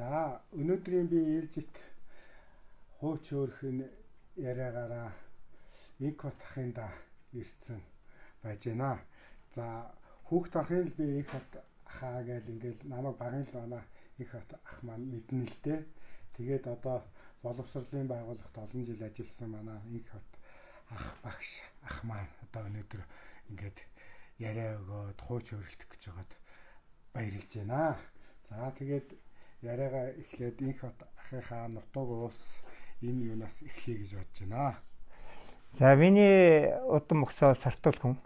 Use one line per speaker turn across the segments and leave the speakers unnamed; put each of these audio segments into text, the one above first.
За өнөөдрийн би ээлжит хууч өөрхөн яриагаараа инкот ахын да ирсэн байж байна. За хүүхд ахын л би инкот ахаа гэж ингээл намайг багын л байна. Инкот ах маань мэднэ л дээ. Тэгээд одоо боловсролын байгууллагт олон жил ажилласан манай инкот ах багш ах маань одоо өнөөдөр ингээд яриа өгөөд хууч өөрөлдөх гэж байгаад баярлж байна. За тэгээд яриагаа эхлээд инкот ахынхаа нутаг уус энэ юунаас эхлэе гэж бодож байна.
За миний удам өгсөө сартуул хүн.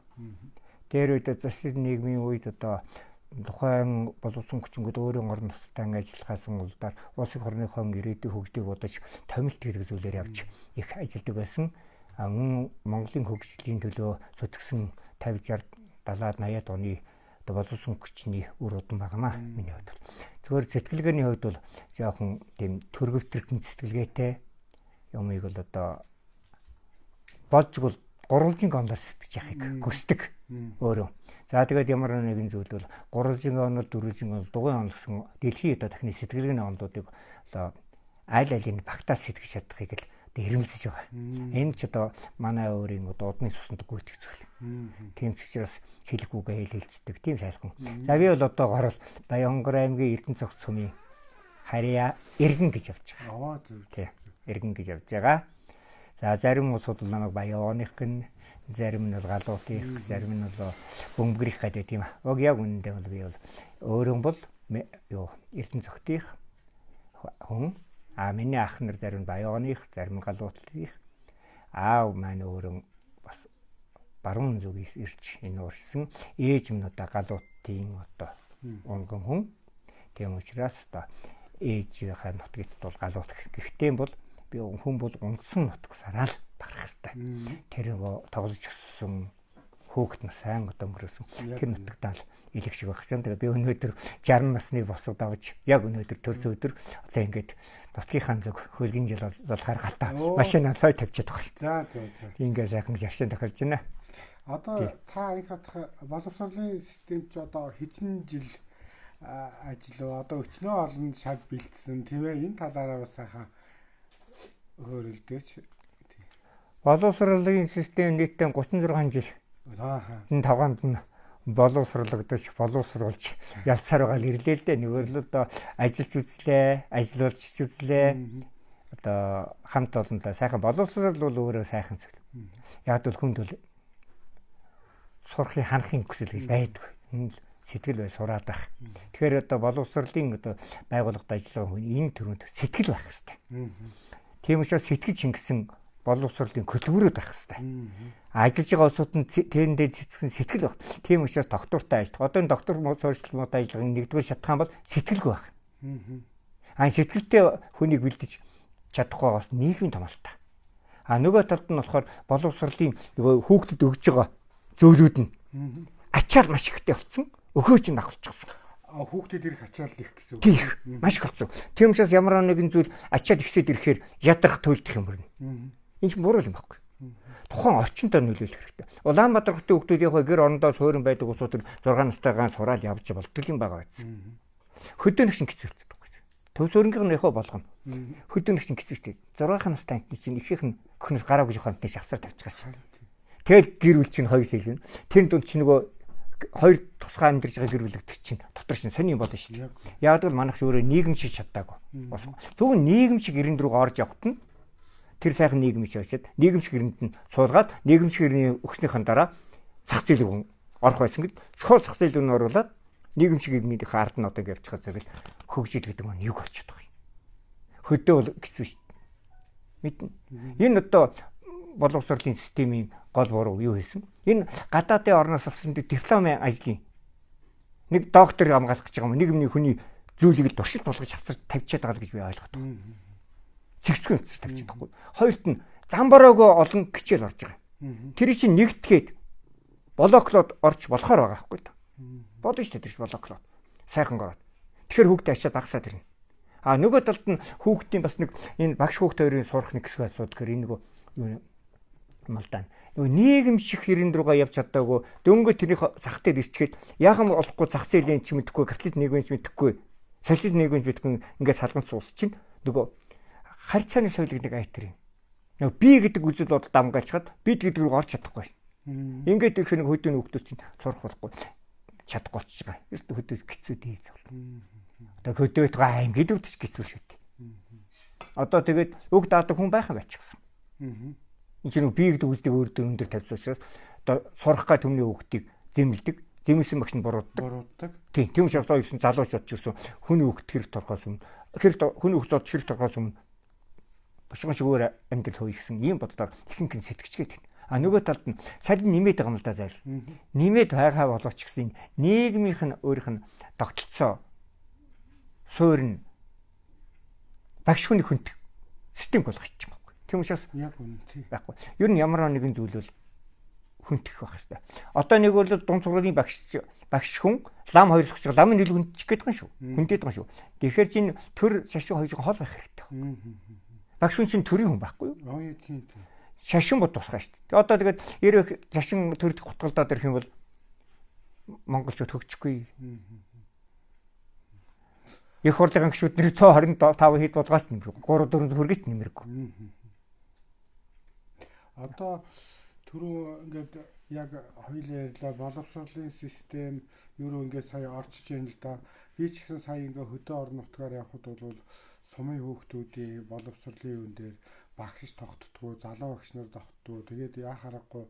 Дээр үед засгийн нийгмийн үед одоо тухайн боловсон хүчингүүд өөрийн орон нутгийн ажиллахаас улдаар улсын орныхоо ирээдүйн хөгжлийг бодож томилт гэдэг зүйлээр явж их ажилладаг байсан. Мөн Монголын хөгжлийн төлөө зүтгэсэн 50 60 70 80-аад оны одоо боловсон хүчний үр удам байнамаа миний хувьд. Зөвхөн сэтгэлгээний хувьд бол жоохон тийм төрөвтрэгэн сэтгэлгээтэй юмыг бол одоо болжгол гурвалжин оноор сэтгэж яхахыг хүсдэг өөрөө. За тэгээд ямар нэгэн зүйл бол гурвалжин оноор дөрвөлжин он дугуйн он гэсэн дэлхийн одоо тахны сэтгэлгээний онлуудыг одоо аль алийг багтаал сэтгэж чадахыг л эрмэлзэж байгаа. Энэ ч одоо манай өөрийн одоо удны цуснд гүйтгэх зүйл. Тийм ч учраас хэлэхгүйгээ хэлэлцдэг тийм сайлхан. За би бол одоо горол Баянгор аймгийн Эрдэнэ цогц сумын харьяа Эргэн гэж явж байгаа. Тийм. Эргэн гэж явж байгаа. За зарим улсууд бол намайг Баяоных гэн, зарим нь бол Галуутих, зарим нь бол Бөмбөрих гэдэг тийм. Уг яг үнэндээ бол би бол өөрөө бол Эрдэнэ цогтих хүн. Миний ах нар зарим Баяоных, зарим Галуутих. Аав маань өөрөө бас баруун зүгээс ирж энэ уурсан. Ээж минь одоо Галуутын одоо унган хүн. Тийм учраас одоо ээжийнхээ нутгийд бол Галуутих. Гэхдээ бол би хүн бол ундсан нутгасараа л барах хэрэгтэй. Тэр тоглож өссөн хөөгт нь сайн одоо өнгөрөөсөн. Тэр нутагтаа л илэг шиг багч. Тэгээ би өнөөдөр 60 насны босод авч яг өнөөдөр төрсөн өдөр одоо ингээд нутгийнхаа зүг хөлгийн жил залхаар гатаа машинаа сой тавьчихад байгаа.
За.
Ингээд сайхан явшин тохирж байна.
Одоо та инкот боловсролын системд ч одоо хэдэн жил ажил одоо өчнөө олон шаг бэлдсэн тийм ээ. Энэ талаараа бас сайхан хөрөлдөөч. Боловсролын
систем нийтдээ 36 жил. Энэ тавганд нь боловсруулж явцаар байгаа ирлээ л дээ. Нөгөө л одоо ажиллаж үзлээ, ажиллуулж үзлээ. Одоо хамт олондоо сайхан боловсрол бол өөрөө сайхан зүйл. Яг бол хүнд бол сурахын ханахын хүсэл гэж байдаг. Энэ сэтгэл бай сураад байх. Тэгэхээр одоо боловсролын одоо байгууллагад ажиллах хүн энэ төрөнд сэтгэл байх хэрэгтэй. Тийм учраас сэтгэж шингэсэн боловсролын хөтөлбөрөд байх хэрэгтэй. Ажиллаж байгаа улсууд нь тэрэндээ цэцгэн сэтгэл байх. Тийм учраас доктортай ажиллах. Одоо энэ доктор суурьшилмууд ажиллагын нэгдүгээр шатхан бол сэтгэлгүй байх. Сэтгэлтэй хүнийг бэлдэж чадахгүй байгаас нийгмийн томалтай. Нөгөө талд нь болохоор боловсролын хүүхдэд өгж байгаа зөвлүүд нь ачаал маш ихтэй болсон. Өгөөж нь авчихсан.
Хүүхдэд ирэх ачаал их гэсэн үг.
Тийм маш их болсон. Тийм учраас ямар нэгэн зүйл ачаал ихсээд ирэхээр ядрах төлдөх юм байна. Энэ ч буруу юм баггүй. Тухайн орчиндөө нөлөөлөх хэрэгтэй. Улаанбаатар хотын хүүхдүүд яг гэр орондоо суурин байдаг улсууд 6 настайгаа сураад явж болдог юм байгаа байсан. Хөдөөнөх чинь хэцүү байдаг байхгүй. Төв суурингийн яхаа болгоно. Хөдөөнөх чинь хэцүү шүү дээ. 6 настай амтны чинь ихийнх нь өхнөөс гараа гэж хамтны шавсаар тавьчихсан. Тэгэл гэр бүл чинь хоёр хэлвэн. Тэр дунд чи нөгөө хоёр тусгай амьдарч байгаа гэр бүлэгт чинь дотор чинь сони юм болно шүү дээ. Яг л манайх өөрөө нийгэм шиг чаддаагүй. Зөвхөн нийгэм шиг ирэнд рүү орж явахт нь тэр сайхан нийгэм шиг очиад нийгэм шиг ирэнд нь суулгаад нийгэм шиг ирний өгснөхийн дараа зах зээл орох байсан гэд шууд зах зээл рүү оруулаад нийгэм шиг ирнийхээ ард нь одоо явж байгаа зэрэг хөгжил гэдэг маань юг болчиход байгаа юм. Хөдөө бол хэцүү шүү дээ. Мэднэ. Энэ одоо боловсролын системийн гол буруу юу хийсэн? Энэ гадаадын орноос авсан дипломын ажлын нэг доктор хамгаалах гэж байгаа юм. Нэг хүний зүйлийг туршилт болгож авчирч тавьчихад байгаа гэж би ойлгоод байна. Зэгцгэн тавьчихад байхгүй. Хоёрт нь зам бороогоо олон хичээл орж байгаа. Тэр чинь нэгтгэхэд блоклоод орж болохоор байгаа байхгүй та. Бодож шүү дээ тэр блоклоод. Сайхан гороод. Тэгэхээр хүүхдээ ачаад багсаад ирнэ. Нөгөө талд нь хүүхдийн бас нэг энэ багш хүүхд хоёрын сурах нэг хэсэг асуудал гэхээр энэ нөгөө юу малдаа. Нөгөө нийгэм шиг хэрэнд рүүгээ явж чадаагүй дөнгөө тэрний зах дээр ирчгээд яахан болохгүй зах зээлийн ч мэдэхгүй капиталист нийгмийн ч мэдэхгүй Социализм нийгэмд битгэн ингээд салганц уус чинь нөгөө харьцааны соёлыг нэг айтер юм. Нөгөө би гэдэг үзэл бодол дамгаалчаад бид гэдэг рүү орж чадахгүй шин. Ингээд ирэх нэг хөдөөний хүмүүс чинь сурах болохгүй чадахгүй ч байгаа. Ердөө хөдөө хэцүү дээ зөв. Одоо хөдөөд байгаа аим гэдэг үгч хэцүү шүү дээ. Одоо тэгээд үг даадаг хүн байх юм байчихсан. Энэ чинь би гэдэг үзлийг өөртөө өндөр тавьсан учраас одоо сурах гай төмний үгтийг зэмлдэг. Зэмлсэн багш нь бурууддаг. Тийм учраас одоо ирсэн залууч бодч ирсэн хүн үгт хэрэг торхоос өмнө хүн үгт зод хэрэг торхоос өмнө бушган шигүүр амьдрал хөө ихсэн ийм бодлоор ихэнх сэтгэжгээд байна. А нөгөө талд нь цалин нэмээд байгаа юм л да зайл. Нэмээд байгаа боловч гэсэн нийгмийнх нь өөрийнх нь тогтолцоо суурь нь багш хүний хүнд систем болгож чинь байхгүй. Тийм учраас
яг үнэ тий.
Байхгүй. Ер нь ямар нэгэн зүйл бол хүндэх байх хэрэгтэй. Одоо нэг бол дунд сургуулийн багш хүн лам хоёр сухч ламын нэл хүндчих гээд байгаа шүү. Хүндээд байгаа шүү. Тэгэхээр чинь төр шашин хоёрыг хол байх хэрэгтэй. Багш хүн чинь төрийн хүн байхгүй юу?
Аа тийм.
Шашин бод тусгай шүү дээ. Одоо тэгээд ярих шашин төрөлх гутгалдаад ирэх юм бол монголчууд хөгжихгүй. Их хурлын гишүүд нэр 125 хэд болгоос нэмэрэг. 3 4 хүргэж нэмэрэг.
Одоо түрүү ингээд яг хоёулаа ярьлаа боловсролын систем юу ингээд сая орчиж байна л да. Би ч гэсэн сая ингээд хөдөө орон нутгаар явхад бол сумын хүүхдүүдийн боловсролын үн дээр багш тогтдгоо, залуу багш нар тогтдгоо. Тэгээд яхаарахгүй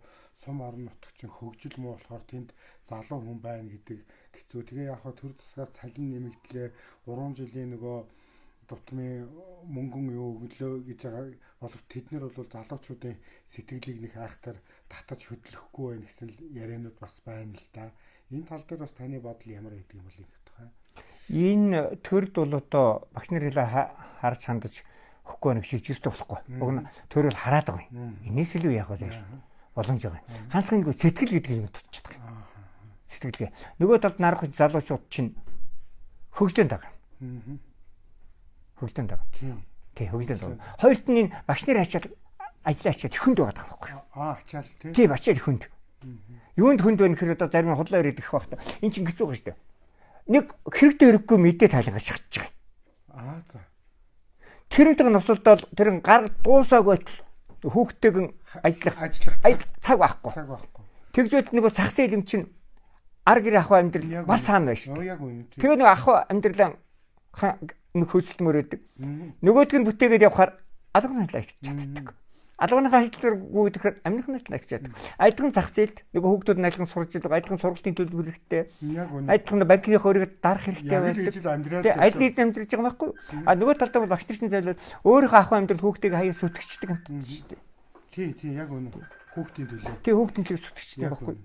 сум орон нутг чинь хөгжил муу болохоор тэнд залуу хүн байна гэдэг хэцүү. Тэгээ яг төр тусгай цалин нэмэгдлээ 3 жилийн нөгөө дутмын мөнгөн юу өглөө гэж байгаа боловч тэд нар бол залуучуудын сэтгэлийг нэг айхтар татаж хөдлөхгүй байх гэсэн яриануд бас байна л да. Энэ тал дээр бас таны бодол ямар байдаг юм бол юм байна.
Энэ төрд бол одоо багш нар хэлээ харж хандаж өгөхгүй нэг шийдвэртэй болохгүй. Уг нь төр бол хараад байгаа юм. Энэс илүү яг бол боломж байгаа. Ганцхан нэг сэтгэл гэдэг юм тутчихдаг. Сэтгэлгээ. Нөгөө талд нарах залуучууд чинь хөгжлөн дага. Хөгжлөн дага. Тий, хөгжлөн дага. Хоёрт нь багш нарын ачаал ажлын ачаал хүнд байгаа байхгүй юу?
Ачаал тий.
Тий, ачаал хүнд. Юунд хүнд байна гэхээр одоо зарим худлаа ирээд их байх та. Энд чинь хэцүү байгаа шүү дээ. Нэг хэрэгтэй хэрэггүй мэдээ тайлгаа шахаж байгаа.
За.
Тэрнтэйг нусалдаад тэр гар дуусаагүй хүүхдтэйгэн ажиллах цаг байхгүй. Тэгжээд нөгөө сах зээл юм чинь ар гэр ах амьдрал бас хаана байна шүү дээ. Тэгээ нөгөө ах амьдралаа нэг хөөцөлмөр өгдөг. Нөгөөдг нь бүтээгээд явхаар алганы талаа их чаддаг. Алганы хаалтлгүй тэгэхээр амныхны талаа их чаддаг. Айдган зах зээлд нөгөө хүүхдүүд нь айлган сурж байгаа, айдган сургалтын төлбөр хэрэгтэй. Айдган банкны хөрөг дарах хэрэгтэй байдаг. Тэгээ айлгын амьдраж байгаа байхгүй юу? А нөгөө талдаа бол багш нарийн зайлууд өөрийнхөө ах амьдрал хүүхдийг хаяа сүтгэждэг юм шүү дээ.
Тий, яг үнэ. Хүүхдийн төлөө.
Тий, хүүхдийн төлөө сүтгэждэг байхгүй юу?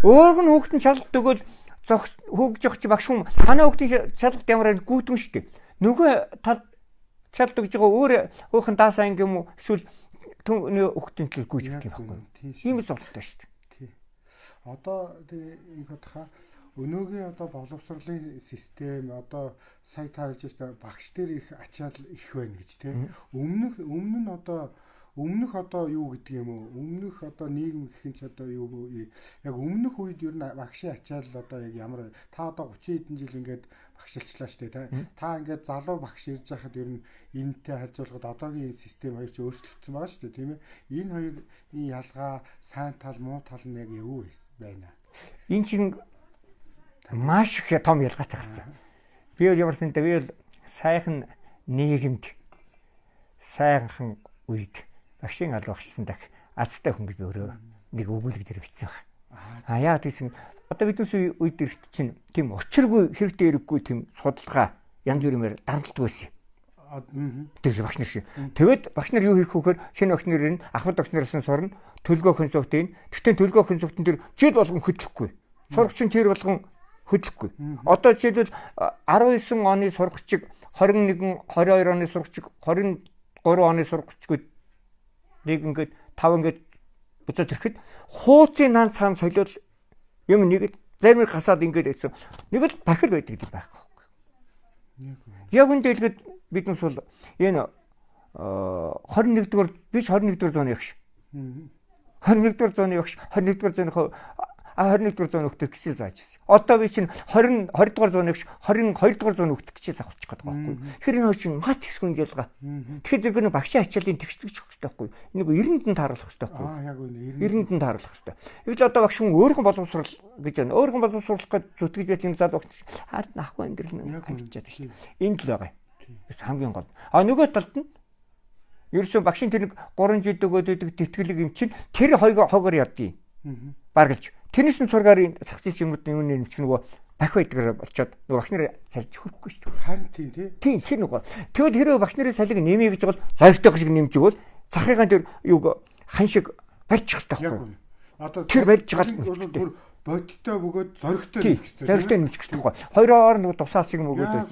Өөр нь хүүхдийн шалгалт өгөөл хөөж явах чи багш хүн танаа хүүхдийн шалгалт ямар гүйдэн шүү дээ. Нөгөө тал шалгалт өгж байгаа өөрхөн даасаа ингээм юм эсвэл түүний хүүхдийн төлөө гүйж өгөх юм байхгүй юу? Ийм л зовлонтой шүү дээ.
Тий. Одоо энэ хатха өнөөгийн одоо боловсролын систем одоо сая таалж байгаа багш дээр их ачаал их байна гэж тий. Өмнөх одоо юу гэдэг юм уу? Өмнөх одоо нийгэм гэхин ч одоо юу яг өмнөх үед ер нь багшийн ачаал одоо яг ямар та одоо 30 хэдэн жил ингээд багшилчлаа штэ та ингээд залуу багш ирж байхад ер нь энэтэй харьцуулахад одоогийн систем хоёр ч өөрчлөгдсөн байгаа штэ тийм ээ. Энэ хоёрын ялгаа сайн тал муу тал нь яг юу байна?
Энэ чинь маш их том ялгаатай гарсан. Би бол ямар сэнтэй би бол сайхан нийгэмд сайхан үед багшийн албагчсан дах азтай хүн гэж би өөрөө нэг өгүүлэг дээр бичсэн байна. Яагаад гэсэн одоо бидний үед ирэх чинь тийм очиргүй хэрэгтэй хэрэггүй тийм судалгаа янз бүрээр дардалдаг байсан юм. Тэр багш нар шиг. Тэгээд багш нар юу хийх вөхөр шинэ багш нарын ахмад багш нараас нь сурна төлгөө консультын. Тэгтээ төлгөө консультын тэр жил болгон хөдлөхгүй. Сурагч нь тэр болгон хөдлөхгүй. Одоо жишээлбэл 19 оны сурагчиг 21 22 оны сурагчиг 23 оны сурагчгүй нэг ингээд 5 ингээд буцаад ирэхэд хууцын наан цаан солиод юм нэгэд зарим гасаад ингээд ийсэн. Нэг л дахил байдаг гэдэг байхгүй. Яг үндэ хэлгээд биднес бол энэ 21-р би ч 21-р зууны ягш. 21-р зууны ягш 21-р зууны 21 дугаар зууны хүүхдэд гिचэл зааж ирсэн. Одоо би чинь 20 дугаар зууны гिच 22 дугаар зууны хүүхдэд гिचэл заах болчих гээд байгаа байхгүй. Тэгэхээр энэ чинь мат их хүн ялгаа. Тэгэхээр зөвхөн нэг багшийн ачааллын тэгшлэгч өгөх хэрэгтэй байхгүй. Энийг 90-нд тааруулах хэрэгтэй байхгүй.
Яг үнэ
90-нд тааруулах хэрэгтэй. Эвэл одоо багш хүн өөрхөн боловсрал гэж байна. Өөрхөн боловсруулах гэж зүтгэж байт юм зал багш хард ахгүй амьдрал нэг хавчаад байна шүү дээ. Энд л байгаа юм. Хамгийн гол. Нөгөө талд нь ерөөсөө багшийн тэр нэг 3 жил өгөөд тэтгэлэг юм чинь тэр хогоор яддیں۔ Баргалж. Тэрнээс нь сургарын зах зээл юмнууд юуны нэмч нөгөө бах байдгаар болчоод нөгөө багш нарыг салж хөрөхгүй шүү дээ.
Харин тийм
тэр нөгөө. Тэгвэл хэрэг багш нарын салыг нэмье гэж бол зовёртой шиг нэмж өгвөл захыгаан тэр юуг хан шиг барьчих хэрэгтэй байхгүй.
Одоо
тэр барьж гал
бодтой бөгөөд зоригтой нэмэх хэрэгтэй.
Зоригтой нэмчих хэрэгтэй байхгүй. Хоёроор нөгөө тусаал шиг мөгөөд.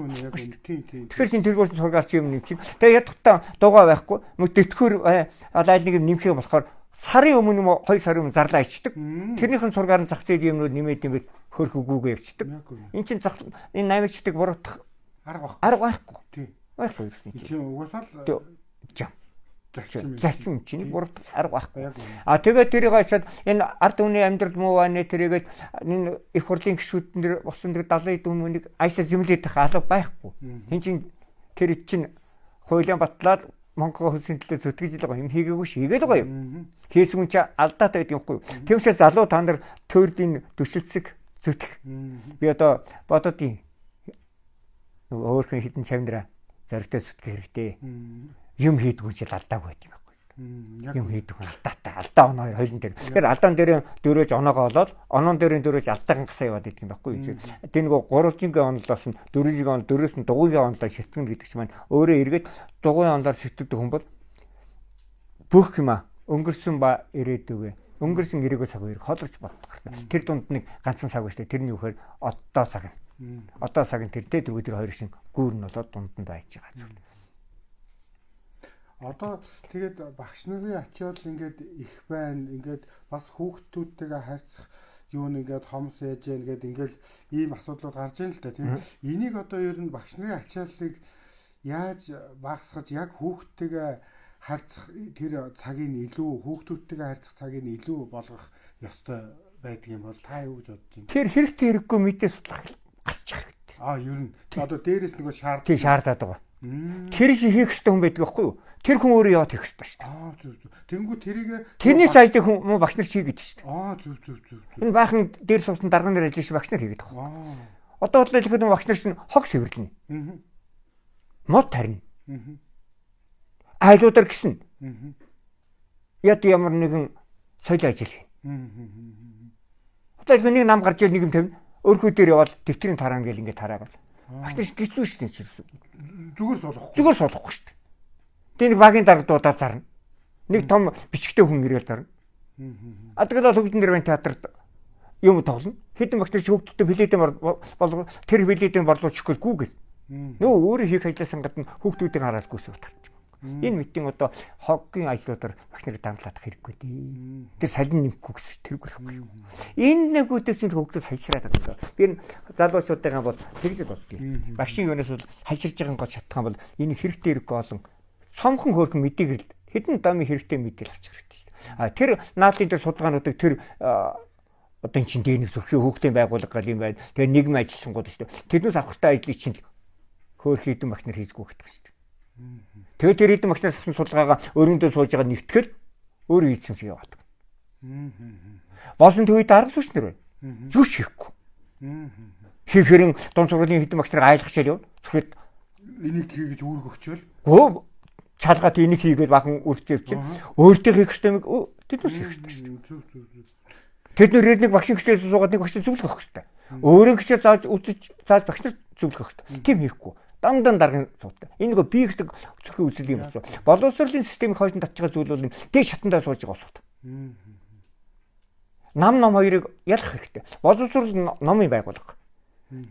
Тийм.
Тэгэхээр чинь тэргүүрс сургаалч юм нэмчих. Тэгээ ядтаа дугаа байхгүй. Мөг тэтгэхөр аль нэг юм нэмэх юм болохоор сарын өмнө 2 сарын өмнө зарлаа ичдэг. Тэрнийхэн сургаар нь зах зээл юмнууд нэмээд юм бит хөрхөгүүгээ явчихдаг. Энд чинь энэ 8-чдыг буруутгах арга байхгүй. Тийм. Байхгүй ерөөсөн чинь.
Тийм угаасаа л
зарчим чинь буруутгах арга байхгүй. Тэгээд тэрийг очиад энэ ард түмний амьдрал муу байна тэрийгээд энэ их хурлын гишүүдэн дэр усан дэр 70 дүнмөнийг ажлаа зэмлээд тах алга байхгүй. Энд чинь тэр чинь хуулийн батлаад Монголын хөлсийн төлөө зүтгэж л байгаа юм хийгээгүй шийгээд байгаа юм. Хийсгүн чи алдаатай гэдэг юм хгүй. Тэгвшээ залуу та нар төрдийн төшөлцөг зүтгэх. Би одоо бододгийн өөрхөн хідэн чавнараа зоригтой зүтгэх хэрэгтэй. Юм хийдгүү жил алдаагүй байт юм байхгүй. Юм хийдгүү алдаатай. Алдаа оноо хоёрын дээр. Тэгэхээр алдаан дээр дөрөөж оноогоо олоод оноон дээр дөрөөж алдаахан гасаа яваад идэг юм байхгүй. Тэр нэг 3-гийн онолоос нь 4-гийн он дөрөөс нь дугуйгийн онолоо шитгэн гэдэг чинь маань өөрөө эргээд дугуйн онолоор шитгэдэг хүн бол бүх юм өнгөрсөн ба ирээдүгөө өнгөрсөн ирээгүй цаг хоёр холбож боддог. Тэр дунд нэг ганцхан цаг ба штэ тэрний үхээр одоо цаг. Одоо цаг нь тэр дөрөв тэр хоёр шиг гүүр нь болоод дунд нь байж байгаа зүйл.
Одоо тэгээд багш нарын ачаал ингээд их байна. Ингээд бас хүүхдүүдтэйгээ харьцах юу нэгээд хомс яаж яа нэгээд ингээд ийм асуудлууд гарч ийн л та тийм. Энийг одоо ер нь багш нарын ачааллыг яаж багасгаж яг хүүхдтэйгээ харьцах тэр цагийг илүү хүүхдүүдтэйгээ харьцах цагийг илүү болгох ёстой байдаг юм бол та юу гэж бодож байна? Тэр
хэрэгтэй хэрэггүй мэдээ судлах гарч хэрэгтэй.
Ер нь одоо дээрээс нөгөө
шаардаад байгаа. Тэр шиг хийх хэрэгтэй хүн байдаг байхгүй юу? Тэр хүн өөрөө яваад хийх хэрэгтэй шүү дээ.
Зүг. Тэнгүү тэрийг
тэрний цаашдын хүн муу багш нар хийгээд шүү дээ.
Зүг.
Энэ баахан дээр суусан дарган дээр ажиллаж багш нар хийгээд байгаа. Одоо бодлоо хэлэхэд багш нар чинь хог сэвэрлэнэ. Мод тарина. Айлуудаар гисэн. Яд ямар нэгэн соёл ажил хийнэ. Одоо нэг нам гарч ир нэг юм тавина. Өөрхөө дээр яваад дэвтрийн тараана гэл ингээд тараагаад. Багш нар гизүү шүү дээ чинь. Зүгээр суулгахгүй шүү дээ. Тэгээ нэг багийн дарга дуудаад зарна. Нэг том бичгтэй хүн ирээл дарна. Тэгэл хөгжин дэрвэн театрт юм тоглоно. Хэдэн багш нар хөгжөлтөд билетийн болгоо тэр билетийн борлуулчихгүй гүүгэл. Нөө өөрөө хийх ажлаасан гадна хүүхдүүдийг хараад гүйсээ тарч. Энэ митинг одоо хоггийн ажлуудаар багш нарыг дандлаадах хэрэггүй дээ. Тэр салин нэмэхгүй гэсэн тэргүй байхгүй. Энэ нэгүүдээс чинь хөгжөд хайшраад байгаа. Би энэ залуучуудаа бол тэгж боддог. Багшийн юунаас бол хайширж байгаа гол шатхан бол энэ хэрэгтэй хэрэггүй олон сомхон хөөрхөн мэдээг хэдэн дамын хэрэгтэй мэдээл авчих хэрэгтэй шүү дээ. Тэр наадлын дээр судалгаануудыг тэр одоо эн чинь дээр нэг зүрхийн хүүхдийн байгууллага гал юм байна. Тэгээ нийгмийн ажилчингууд шүү дээ. Тэрнээс авах хэрэгтэй ажлыг чинь хөөх хэдэн багш нар хийзгүй гэдэг шүү дээ. Тэгээ тэр хэдэн багш нар авсан судалгаагаа өрөөндөө сууж байгаа нэгтгэл өөрөө хийсэн шиг яваад. Болсон төвөд арга зүйч нар байна. Юу ч хийхгүй. Хийхэрэн дунд сургуулийн хэдэн багш нар айлгачаал явна. Тэгэхэд
энийг хий гэж үүрэг өгчөөл.
Чалгаад энийг хийгээд бахан үргэлжлүүлж чинь өөртөө хийх хэрэгтэй юм тэднээс хийх хэрэгтэй шүү дээ. Тэд нэр нэг багшийн гişээс суугаад нэг багшийг зөвлөх хэрэгтэй. Өөрөө гişээ зааж зааж багш нар зөвлөх хэрэгтэй. Тим хийхгүй. Дандаа даргын суудаа. Энэ нөгөө би гэдэг зөвхөн үзэл юм болсон. Боловсролын системийг хойш татж байгаа зүйл бол дээд шатандаа сууж байгаа сууд. Нам хоёрыг ялах хэрэгтэй. Боловсрол номын байгууллага.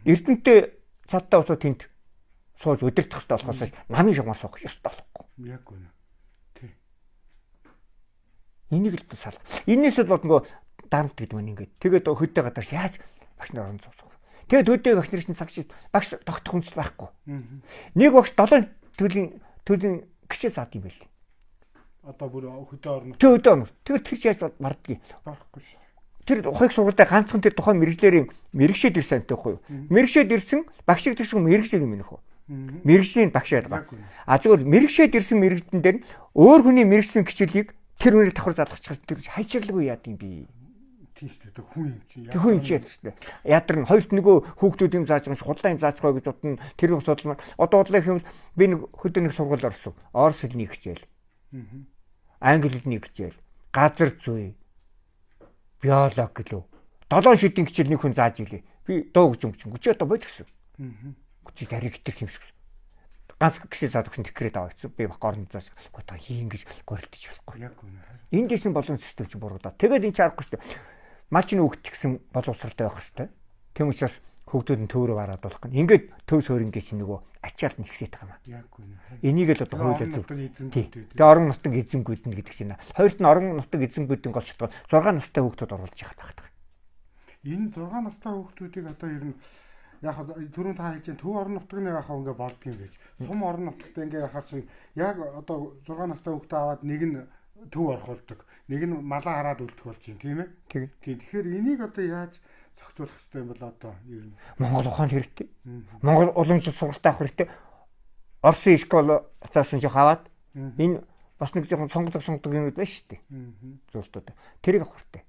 Эрдэнэтэй цаатаа усуу тэнд сууж өдөртөх хэрэгтэй болохоос намын шугамар суух ёстой болохгүй.
Яг үнэ. Тий.
Энийг л сал. Энээс л нөгөө дарамт гэдэг нь ингээд. Тэгээд хөдөө гадарш яаж багш нар орон зогсох. Тэгээд хөдөө багш нар чинь цагш багш тогтох хүнс байхгүй. Нэг багш 7 төрлийн гişээ заад юм байл.
Одоо бүр хөдөө орно.
Тэгээд хөдөө орно. Тэгээд тэр яаж бардгийг.
Барахгүй шүү.
тэр ухааг сургуультай ганцхан тэр тухайн мэрэгчлэрийн мэрэгшээд ирсэн байхгүй юу? Мэрэгшээд ирсэн багшиг тэр шиг мэрэгжил юм нөх үү? Мэрэгжлийн багш байдаг. А зүгээр мэрэгшээд ирсэн мэрэгдэн дээр өөр хүний мэрэгжлийн хичээлийг тэр үнээр давхар залгачих тэр хайчирлаггүй яад юм би.
Тийм шүү дээ. Хүн юм чи.
Хүн юм чи яд шүү дээ. Ядар нь хоёрт нөгөө хүүхдүүд юм зааж байгаа худлаа юм зааж байгаа гэж бодно. Тэр их бодлоо. Одоо бодлоо юм би нэг хөдөө нэг сургууль орсон. Орос хэлний хичээл. Англи хэлний хичээл. Газар зүй. Биологи гэлөө. 7 шидийн хичээл нэг хүн зааж илээ. Би дуу гэж өнгөч. Чи одоо бод гэсэн. Чи дариг хитэр юм шиг. Ганц гişээ заад өгсөн тэкрээд аваа гэсэн. Би бах орон зааж. Гэхдээ та хийн гэж горилдож болохгүй. Яг үнэ. Энд дэсэн болон систем чи буруудаа. Тэгээд энэ чи аргагүй шүү дээ. Мал чинь өгч гэсэн боловсралтай байх хэрэгтэй. Тэм учраас хүүхдүүд нь төөрөө хараад болох гэн. Ингээд төв суурингээ чинь нөгөө ачаал нэгсээд байгаа юм. Яг үнэ. Энийг л одоо хуулиар зөв. Тэгээ орон нутаг эзэнгүүд нь гэдэг чинь. Хоёрт нь орон нутаг эзэнгүүдийн гол шалтгаан 6 настай хүүхдүүд оруулж яхад байгаа. Энэ 6 настай хүүхдүүдийг одоо ер нь яг түрүүн та хэлж төв орон нутгийн яг ингээ болдгийм гэж. Сум орон нутагт ингээ яхаа чинь яг одоо 6 настай хүүхдээ аваад нэг нь төв орхуулдаг. Нэг нь малаа хараад үлдэх болж юм тийм ээ. Тийм. Тэгэхээр энийг одоо яаж зохицуулах хэрэгтэй юм бол одоо ер нь Монгол ухаанд хэрэгтэй. Монгол уламжлалт сургалтаа авах хэрэгтэй. Орсын школ цаасан жоох аваад энэ бас нэг жоохон сонгодог юм байна шүү дээ. Зүйлтүүд. Тэрийг авах хэрэгтэй.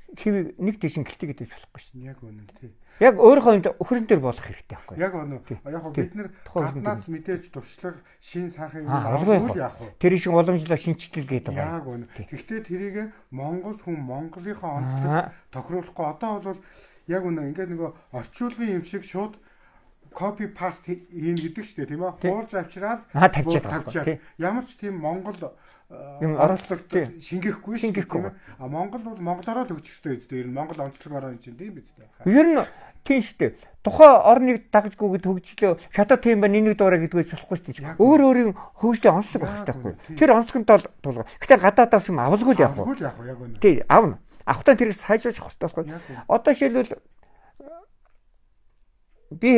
Хэвээ нэг дэшин гэлтий гэдэг болохгүй шүү дээ. Яг үнэн тий. Яг өөрийнхөө юмд өхрөн дээр болох хэрэгтэй байхгүй. Яг үнэн. Яг бид нэр гаднаас мэдээж туршлага шин сайхан юм авах яах вэ? Тэр шиг уламжлалаа шинжлэл гэдэг байна. Яг үнэн. Гэхдээ тэрийг Монгол хүн Монголынхоо онцлог тохируулахгүй одоо бол яг үнэн ингээд нөгөө орчуулгын юм шиг шууд copy paste хийн гэдэг шүү дээ тийм ээ. Хуулж авчираад тавьчаад. Ямар ч тийм Монгол оролцогт шингээхгүй шүү дээ. А Монгол бол монголоор л өгч өстэй үстэй. Ер нь Монгол онцлогоор юм чинь тийм биз дээ. Ер нь тийм шүү дээ. Тухайн орныг дагажгүй гэд хөгжлөө хятад тийм байна энийг дуурай гэдгээс болохгүй шүү дээ. Өөр өөрийн хөгжлийн онцлог байх хэрэгтэй байхгүй. Тэр онцлогтой тулгаа. Гэтэ гадаадаас юм авалгүй л яах вэ? Яг үнэ. Тий, аавна. Авахтаа тэрийг сайжруулах хэрэгтэй байхгүй. Одоо жишээлбэл би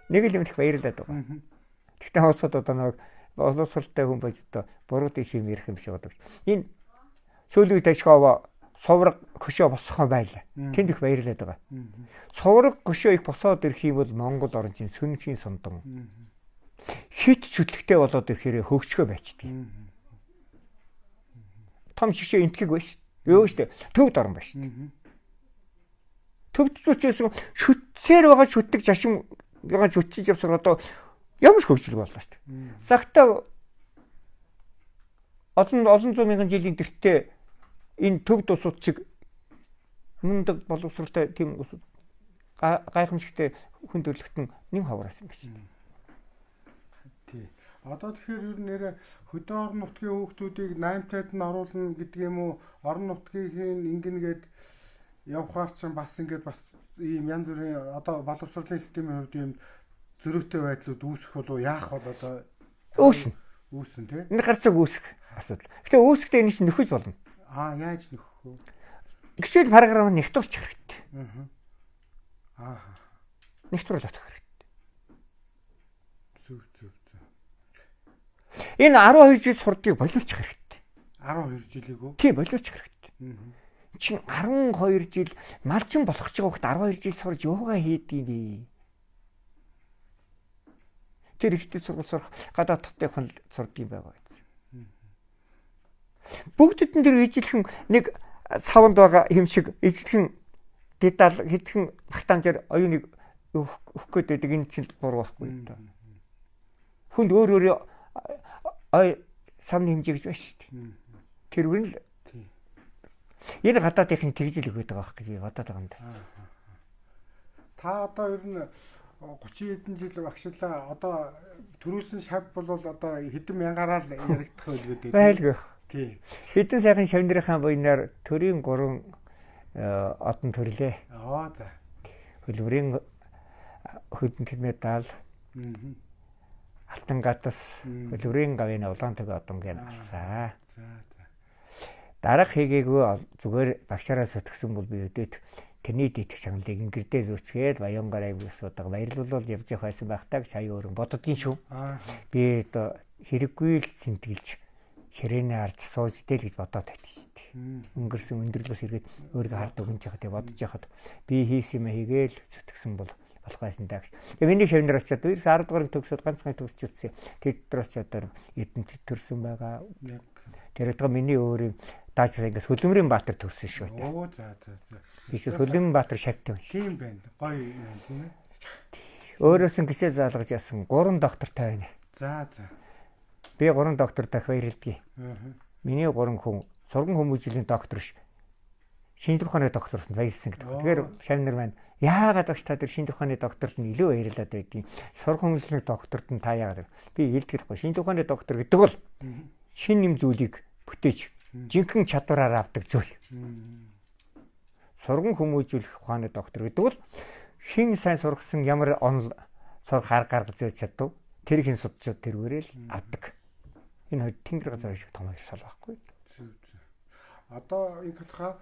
нэг л юм их баярлаад байгаа. Гэхдээ хооцоод одоо нэг боловсралтай хүн байж одоо буруу дэш юм ярих юм шиг байдаг. Энэ сүүлийн үед ашигава совраг хөшөө босгохон байлаа. Тэнд их баярлаад байгаа. Совраг хөшөө их босоод ирэх юм бол Монгол орн чинь сүнхийн сундан. Хит шүтлэгтэй болоод ирэхээр хөгжгөө байчдаг. Том шигшээ энтгэг байна шүү. Юу шүү дээ. Төвд орн байна шүү. Төвд зүчээс шүтсээр байгаа шүтдэг жашин ягаад шүтчих явсаар одоо ямар ч хөгжил боллоо шүү дээ. Цагтаа олон зуун мянган жилийн тэртээ энэ төвд усууд чиг мундаг боловсралтай тийм усууд гайхамшигтай хүн төрлөختөн нэг хавраас юм байна шүү дээ. Тий. Одоо тэгэхээр ер нь нэрэ хөдөө орон нутгийн хүүхдүүдийг 8-тад нь оруулна гэдэг юм уу? Орон нутгийн ингэнгээд явхаар ч бас ингээд бас ийм янз бүрийн одоо боловсролын системийн хувьд ийм зөрүүтэй байдлууд үүсэх болов яах бол одоо үүснэ тий. Энэ гарцаг үүсэх асуудал. Гэтэ үүсэхдээ энэ чинь нөхөж болно. Яаж нөхөх вэ? Хичээл параграф нь нэгтүүлчих хэрэгтэй. Нэгтүүлээд авах хэрэгтэй. Зүг. Энэ 12 жил сурдгийг боловчих хэрэгтэй. 12 жилийг үү? Тий, боловчих хэрэгтэй. Чин 12 жил малчин болох ч байгаа хөхт 12 жил сурж юугаа хийдгийм бэ? Тэр ихтэй сургууль сурах гадаад таттай хүн сурдгийм байгаа гэсэн. Бүгдэд нь тэр ижилхэн нэг цавнд байгаа юм шиг ижилхэн дедал хэдхэн багтаанчаар оюуныг өгөх гээд байдаг энэ чинь буруу байхгүй та. Хүнд өөр самны хэмжээ гэж байна шүү дээ. Тэр үн л энэ гадаадынхын тэгжил өгöd байгаа гэж бодоод байгаа юм да. Та одоо ер нь 30 хэдэн жил багшлаа. Одоо төрүүлсэн шав бол одоо хэдэн мянгаараа л яригдах байлгүй дээ. Байлгүй. Тий. Хэдэн сайхан шавнырынхаа буйнаар төрийн 3 одон төрлөө. За. Хөлбөрийн хөдөлгөөний медаль. Алтан гадас хөлбөрийн гавын улаантайг одонгийн авсаа. Дараах хийгээгүй зүгээр багшаараа сутгсан бол би өдөөд тэрний дийтгэх шагналыг ингэрдээ зүцгээд Баянгаар аймгийн асуудаг баярлуулал явж явах байсан байхтаа сая өөрөн боддгийн шүү. Би одоо хэрэггүй л сэнтгэлж ширээний ард сууж дээл гэж бодоод байдаг шүү дээ. Өнгөрсөн өндөрлөөс эргээд өөрийгөө хард өгнж яхад бодож яхад би хийсэн юм хийгээл зүтгэсэн бол болох байсан даа гэж. Тэгээ миний шавнар очиад 10 дугаар төгсөд ганцхан төгсч үтсэн. Тэр дотроос ч одоо эдэнт төрсөн байгаа. Тэр одоо миний өөрийн даачсаа ингээд Хөлөмрийн Баатар төрсөн шүү дээ.
Оо за.
Би Хөлөмрийн Баатар шавтай байна.
Тийм байна. Гоё юм тийм ээ.
Өөрөөс нь гисээ заалгаж яасан 3 доктортай байна.
За.
Би 3 доктор дахь баярлдгийг. Миний 3 хүн сурган хүмүүжлийн доктор ш. Шинжлэх ухааны докторт баярлсан гэдэг. Тэгэхээр шавнар маань яагаад багш та тэр шинжлэх ухааны докторт нь илүү баярлаад байдгийг. Сурган хүмүүжлийн докторт нь та яагаад би хэлдэхгүй. Шинжлэх ухааны доктор гэдэг бол шин нэм зүйлийг бүтээж жинхэнэ чадвараар авдаг зүйл. Сурган хүмүүжүүлэх ухааны доктор гэдэг бол хин сайн сургасан ямар онол сурах арга гаргаж чадав. Тэр хин судалж тэргээрээ л авдаг. Энэ хоёр тэнгэр газар шиг том хэрсэл байхгүй.
Одоо энэ хатга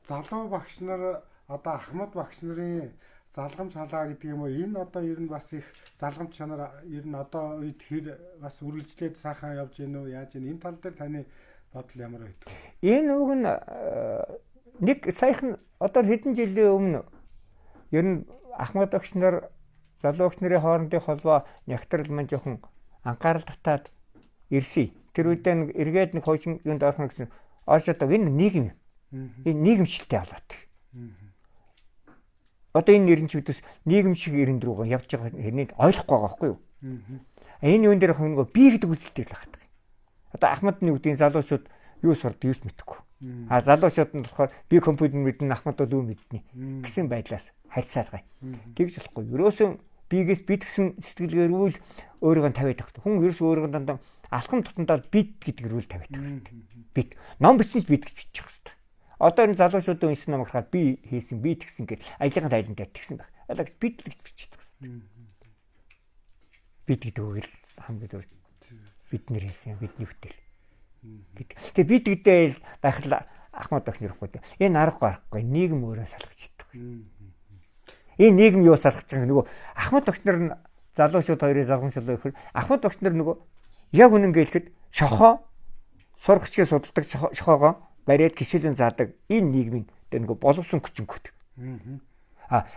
залуу багш нар одоо Ахмад багш нарын залгамж халаа гэдэг юм уу? Энэ одоо ер нь бас их залгамж чанар ер нь одоо үед хэр бас үргэлжлээд сайхан явж гэнэ үү? Яаж гэнэ? Энэ тал дээр таны бодол ямар байдаг?
Энэ үг нь нэг саяхан одоо хэдэн жилийн өмнө ер нь Ахмад багш нар залуу багш нарын хоорондын холбоо нягтрал маань жоохон анхаарал татаад ирсэн. Тэр үедээ эргээд нэг хойчин юунд орох гэсэн орж одоо энэ нийгэм. Энэ нийгэмшилтэй болоод. Одоо энэ нэрнчүүдээс нийгэм шиг ирэнд рүү явж байгаа хэрнийг ойлгохгүй байгаа байхгүй юу? Энэ юун дээр хөнгөө би гэдэг үзэлтэй л багт. Одоо Ахмадны үдийн залуучууд юу сурд юус мэдэхгүй. Залуучууд нь болохоор би компьютер мэднэ, Ахмадууд юу мэднэ гэсэн байдлаас харьцаалгаа. Тэгж болохгүй. Ерөөсөн бигээс бит гэсэн сэтгэлгээр үл өөрийгөө тавиад тахт. Хүн ерөөс өөрийгөө дандаа алхам тутамдаа бит гэдэг рүү тавиад тахт. Бит. Ном бичсэн бит гэж бичих хэвээр. Одоо энэ залуучуудын уншсан ном гарахад би хийсэн, би тэгсэн гэж аялын тайлан дээр тэгсэн баг. Одоо бит л гэж бичдэг. Бит гэдэг үг л хамгийн зөв бидний хийсэн, бидний бүтээл. Тэгээ бит гэдэг байхад Ахмад багш нэрхгүй. Энэ арга гарахгүй. Нийгэм өөрөө салгаж идэх. Энэ нийгэм юу салгаж байгаа нөгөө Ахмад багш нар нь залуучууд хоёрын залгамжлал өгөх. Ахмад багш нар нөгөө яг үнэн гэлэхэд шохоо сурагчдыг судалдаг шохоогоо бариад гişэлийн заадаг энэ нийгмийн нөгөө боловсон хүчингүүд.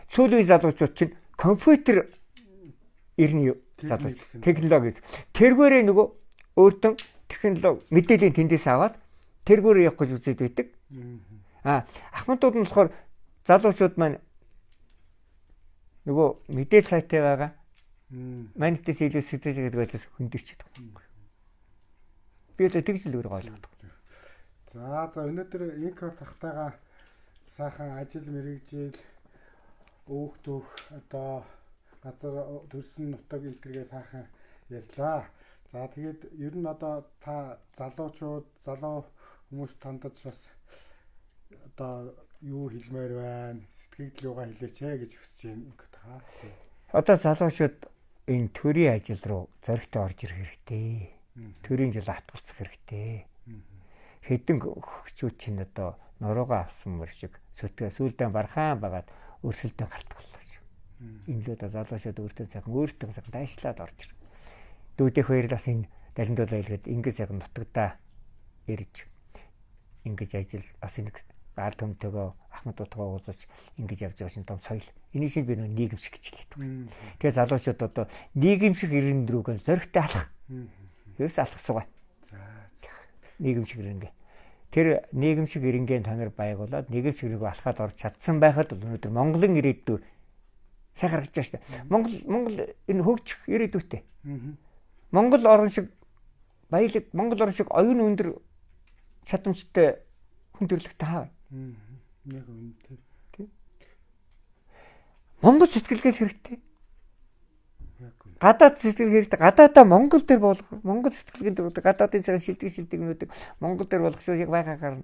Сүүлийн залуучууд чинь компьютер ирнэ залууч технологи. Тэргээрээ нөгөө өөртөө технологи мэдээллийн тэндээс аваад тэргүүрээ явах гэж үзээд байдаг. Ахмадууд нь болохоор залуучууд маань нөгөө мэдээлэл сайтай байгаа. Манитес илүү сэтгэж гэдэг байдлаас хөндөрч байгаа. Би л тэгж л өөрөө ойлгоод байна.
За өнөөдөр инко тахтайгаа сайхан ажил мэргэжил өөхтөх одоо газар төрсөн нутаг энтергээ сайхан ярьлаа. За тэгээд ер нь одоо та залуучууд, залуу хүмүүс тандаж бас одоо юу хэлмээр байна? Сэтгэл юугаа хэлээч гэж хүсэж байна инко тахаа.
Одоо залуучууд энэ төрийн ажил руу зоригтой орж ирэх хэрэгтэй. Төрийн жил атгалцах хэрэгтэй. Хэдэн хөгчүүд чинь одоо нуруугаа авсан мөр шиг сүйдээ бархаан багаад өрсөлдөө гартах боллоо. Энэ л одоо залуучууд өөртөө сайхан дайшлаад орж ир. Дүүдэх баярлаас энэ далиндуулаа хэлгээд ингэж сайхан нутагдаа ирж ингэж ажил бас нэг гар төмтөгөө Ахмадуудгаа уулзаж ингэж явж байгаа шин том соёл. Энийг шиг би нийгэм шиг гэж хэлдэг. Тэгээ залуучууд одоо нийгэм шиг ирэнд рүүгээ зоригтой алах. Ерөөс алхасгаа. Нийгэм шиг ирэнгээ. Тэр нийгэм шиг ирэнгээ та нар байгуулад нийгэм шиг ирэнгээ алхаад орж чадсан байхад өнөөдөр Монголын ирээдүй сайн харагдаж байна шүү дээ. Монгол энэ хөгжих ирээдүйтэй. Монгол орн шиг баялаг, Монгол орн шиг оюун өндөр чадамжтай хүн төрлөختөө хаа.
Яг үнэтэй.
Монгол сэтгэлгээ хэрэгтэй. Гадаад сэтгэлгээ хэрэгтэй. Гадаадаа Монгол дээр болгох. Монгол сэтгэлгээнд гадаадын цагаан шилдэг Монгол дээр болгох шиг яг байгаа гарна.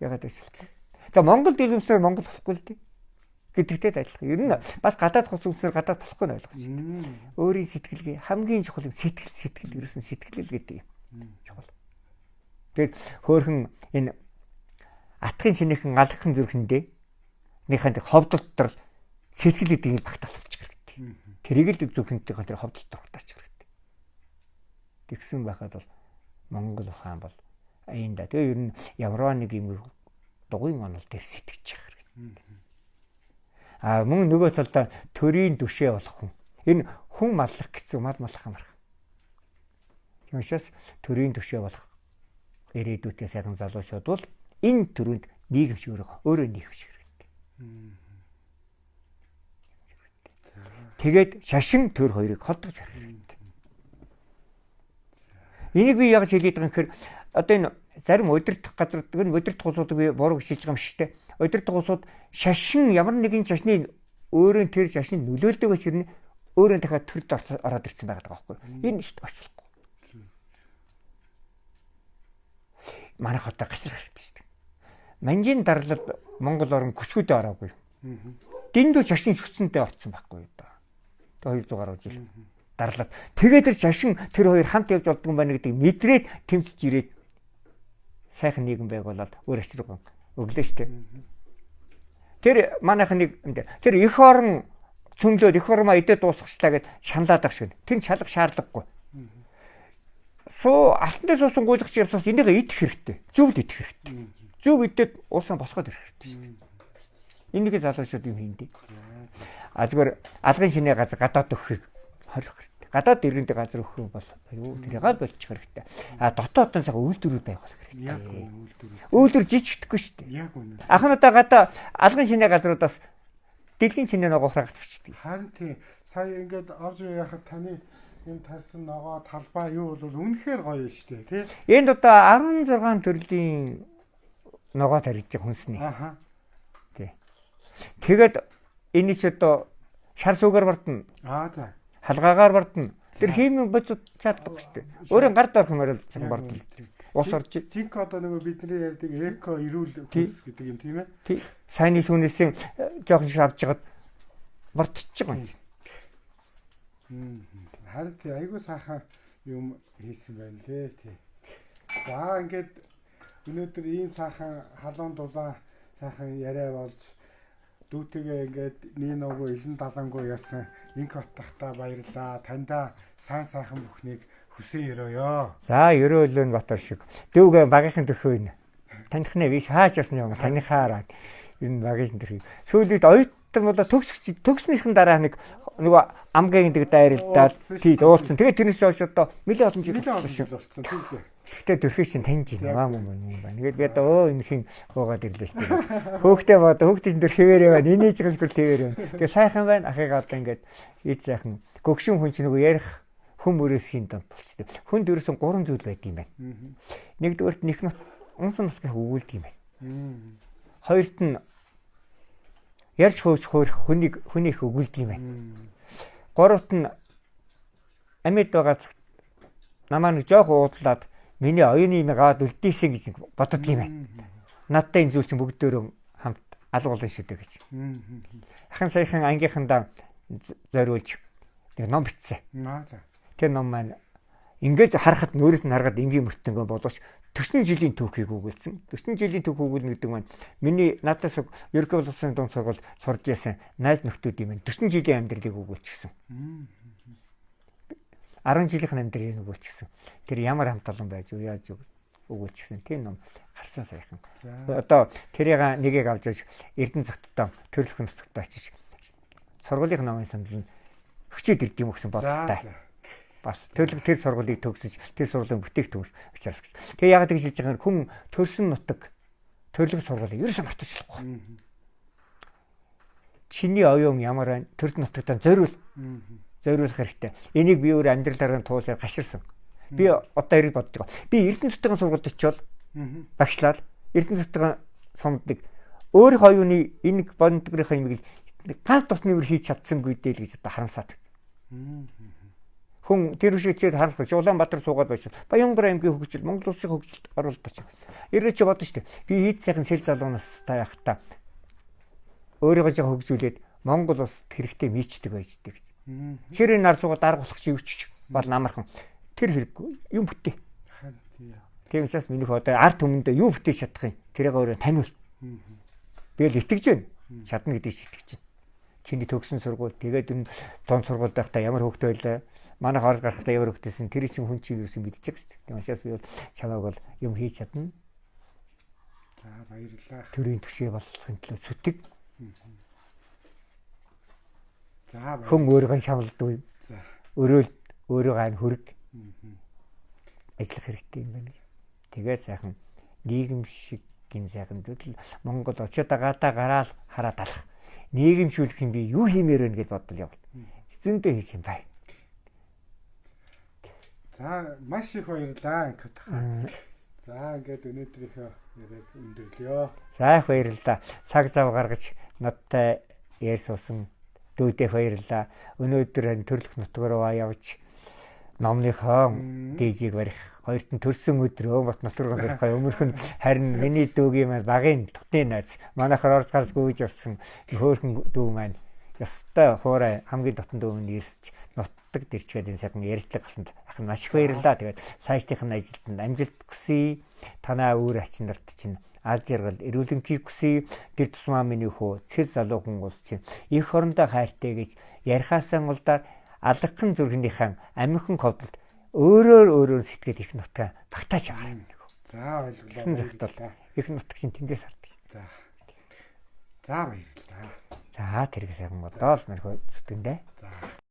Ягаад гэж хэлдэг. Тэгээ Монгол дэлгэмснээр Монгол болохгүй л дээ. Гэдэгтэй адилхан. Ер нь бас гадаад хосумснаар гадаад болохгүй нь ойлгож байна. Өөрийн сэтгэлгээ хамгийн чухал юм сэтгэл ерөөсөн сэтгэл л гэдэг юм. Чухал. Тэгээд хөөхөн энэ атгын шинэхэн алгахын зүрхэндээ нэгэн ховдолтор сэтгэл гэдэг нь багтаалж хэрэгтэй. Тэрийг л зүрхэнтэйгээ тэр ховдолтор багтаач хэрэгтэй. Тэгсэн байхад бол Монгол ухаан бол аяанда. Тэгээ ер нь ямар нэг юм дугуйн онол дээр сэтгэж байгаа хэрэг. Мөн нөгөө талдаа төрийн түшээ болох хүн. Энэ хүн маллах гэсэн мал маллах амарх. Тийм учраас төрийн түшээ болох ирээдүйтэй сайхан залуучууд бол энэ төрөнд нийгэмш өөрөө нийгэмш хэрэгтэй. Тэгээд шашин төр хоёрыг холдож байх хэрэгтэй. Энийг би яг хэлээд байгаа юм гэхээр одоо энэ зарим удирдах газар энэ удирдах улсууд би буруу шилж байгаа юм шүү дээ. Удирдах улсууд шашин ямар нэгэн шашны өөрөө тэр шашинд нөлөөлдөг гэж хэрнээ өөрөө дахиад төрд ороод ирсэн байгаа байхгүй. Энэ шүү дээ очлохгүй. Манай хотод гашир хэрэгтэй шүү дээ. Манжийн дарлал Монгол орн көсгөдөө ороогүй. Дэндүү шашин шүтсэнтэй орцсон байхгүй юу да. Тэгээ 200 гаруй жил дарлаад. Тэгээд тэр шашин тэр хоёр хамт явж болдгоо байна гэдгийг мэдрээд тэмцэж ирээд сайхан нийгэм байгуулаад өөр ачирга өглөө шүү дээ. Тэр манайх нэг тэр эх орн цөмлөөд эх ормоо идэ дуусгачлаа гэд шаналаад байгаа шиг. Тэр чалах шаардлагагүй. Алтан дээр суусан гуйлагч явсаас энийгээ идэх хэрэгтэй. Зөвд идэх хэрэгтэй. Зөв идээд уусаа босгоод ирэх хэрэгтэй. Энийг залуучууд юм хийндээ. Зүгээр алгын шинэ газар гадаад өгөхийг хорих хэрэгтэй. Гадаад иргэнтэй газар өгөх бол тэрийг гал болчих хэрэгтэй. Дотоод нь цаг үйлдвэрүүд байх хэрэгтэй. Яг үйлдвэр. Үйлдвэр жижигдэхгүй шүү дээ. Яг үнэ. Анханудаа гадаа алгын шинэ газруудаас дэлхийн шинэ ногоо гаргацчихдаг. Харин тий. Сая ингээд орж яхад таны энэ тарсан ногоо талбай юу бол үнэхээр гоё шүү дээ тий. Энд одоо 16 төрлийн ногоо тарьж хүнсний. Тий. Тэгээд энэ ч одоо шар сүгээр бардна. За. Халгаагаар бардна. Тэр химийн бодцод чаддаг шүү дээ. Өөрийн гар дорх мөрөл цаг бардна. Ус орж. Зинк одоо нөгөө бидний ярьдаг эко эрүүл хүнс гэдэг юм тийм ээ. Тий. Сайны сүнэсийн жоохон шиг авч жагаад бортчих юм. Харин тий айгуу сайхан юм хийсэн байна лээ тий. За ингээд өнөөдөр ийм сайхан халуун дулаан сайхан яриа болж дүүтэйгээ ингээд нин овго элен далангуу ясан инк оттахта баярлаа. Таньда сайхан бүхнийг хүсэн өрөөё. За өрөөлөн Батар шиг. Дүүгээ багийнхан төрхөө ин. Таних нэ би хааж ясан юм танихаараа энэ багийн төрхийг. Сүүлд оюутан бол төгснөхийн дараа нөгөө амгийн гэдэг дайралдаад тий дуулсан. Тэгээд тэрнээс хойш одоо нэлээд олон жил болсон тийм үү. Гэхдээ төрхийг чинь таньж байна юм байна. Тэгээд би одоо энэ хин буугаад ирлээ шүү дээ. Хөөхтэй бод хөөхтийн төр хэвээрээ байна. Эний чиглэл хэвээр байна. Тэгээд сайхан байна. Ахыгаа одоо ингээд ид сайхан гөгшин хүн чинь нөгөө ярих хүн мөрөөсхийн донд болчтой. Хүнд ерөөсөн 3 зүйл байд юм байна. Нэгдүгээрт нэг нь унсан нутгийг өгүүлдэг юм байна. Хоёрт нь ярьж хөөж хөөх хүнийг өгүүлдэг юм байна. Гуравт нь амьд байгаа намаа нэг жоох уудлаад миний оюуны юм гаад үлдээсэн гэж боддог юм байна. Надтай энэ зүйл чинь бүгдөө хамт алгуулсан шүү дээ гэж. Ахын саяхан ангийнхандаа зориулж нэг ном бичсэн. Тэр ном маань ингээд харахад нүүрээс нь харахад энгийн мөртөнгөө болооч 40 жилийн түүхийг өгүүлсэн. 40 жилийн түүх өгүүлнэ гэдэг маань миний надаас ерөнхий боловсролын дунд сургууль сурж ясан найз нөхдөд юм. 40 жилийн амьдралыг өгүүлчихсэн. 10 жилийн амьдралыг өгүүлчихсэн. Тэр ямар хамт олон байж юу яаж өгүүлчихсэн. Тийм ном харсан сайхан. Одоо тэрийг нэгийг авч иж Эрдэнэ цагтаа төрөлх нутагт очиж сургуулийн намын санал нь өчөөд ирд юм гэсэн бодолтой. Бас тэр сургуулийг төгсөж тэр сургуулийн бүтээгдэхүүн учраас гэж. Тэгээ яагаад гэж хэлж байгаа хүн төрсөн нутаг төрлөг сургуулийг ерөөсөө мартчихлахгүй. Чиний оюун ямар байна? Төрсөн нутагтаа зориулах хэрэгтэй. Энийг би өөр амьдралаараа туулаад гаширсан. Би одоо хэрэг бодож байгаа. Би Эрдэнэ цэцгийн сургуульд очивол багшлаад Эрдэнэ цэцгийн сумдыг өөр оюуны энэ бондгрийн юмыг ганц тусны үр хийж чадсангүй дээ л гэж одоо харамсаад. Хүн тэр үшгэцээд харах гэж Улаанбаатар суугаад байж Баянгар аймгийн хөгжил, Монгол улсын хөгжилд оруулдаг. Ирээч бодно шүү дээ. Би хэд сайхан сэл залуунаас таяхтаа өөрийгөө жоо хөгжүүлээд Монгол улс хэрэгтэй мийчдэг байждаг гэж. Чирийн нар суугаад дарга болох чи өвчч бол намархан тэр хэрэггүй юм бүтээ. Тийм учраас миний одоо арт өмнөдөө юу бүтээж чадах юм? Тэрийг өөрөө таниул. Би л итгэж байна. Чадна гэдгийг итгэж байна. Чиний төгсөн сургууль тэгээд энэ дунд сургууль байхдаа ямар хөвгтэй байлаа. манайх орж гарахтаа ямар хөвтэйсэн тэр чинь хүн чинь юусэн мэдчихэж шүү дээ. Машаас би бол чамайг бол юм хийж чадна.
За баярлалаа.
Төрийн түвшээ болгохын төлөө зүтэг.
За
хүн өөрийгөө шамладаг.
За.
Өөрийгөө хөрг. Ажиллах хэрэгтэй юм байна. Тэгээд сайхан нийгэм шиггийн сайхан зүйл Монгол очиод гадаа гараал хараад алах. Нийгэмшүүлэх юм би юу хиймээр вэ гэж бодвол явал. Зөндөө хийх юм бай.
За маш их баярлалаа ингээд тахаа. За ингээд өнөөдрийнхөө яриад өндөрлөё.
За их баярлалаа. Цаг зав гаргаж надтай ярьсан дүүдээ баярлалаа. Өнөөдөр төрлөх нутгаар явж номныхоо дээжийг барих хоёрт нь төрсөн өдрөө бат нутгаар барихгаа өмнөх нь харин миний дүүгийн маань багын тутын найз манайхаар орж гарч гүйж явсан хөөхөн дүү маань ёстой хуурай хамгийн дотн дүү нь ирсч нутагт ирчгээд энэ сайхан ярилцлага гарсанд ах маш их баярлалаа. Тэгээд цаашдынхын ажилтанд амжилт хүсье. Танаа өөр ачин нарт чинь аль жаргал эрүүл мэндийг хүсье. Тэр тусмаа миний хөө цэр залуухан улс чинь их орондоо хайртай гэж ярихаасан улдаа алгахын зүрхнийхэн аминхан говдолд өөрөөр сэтгэл их нутгаа багтааж байгаа юм.
За ойлголоо.
Их нутаг чинь тэнгээс хардаг.
За. За баярлалаа.
За тэрэг сайхан бодоол мөрхөө зүтгэндээ.
За.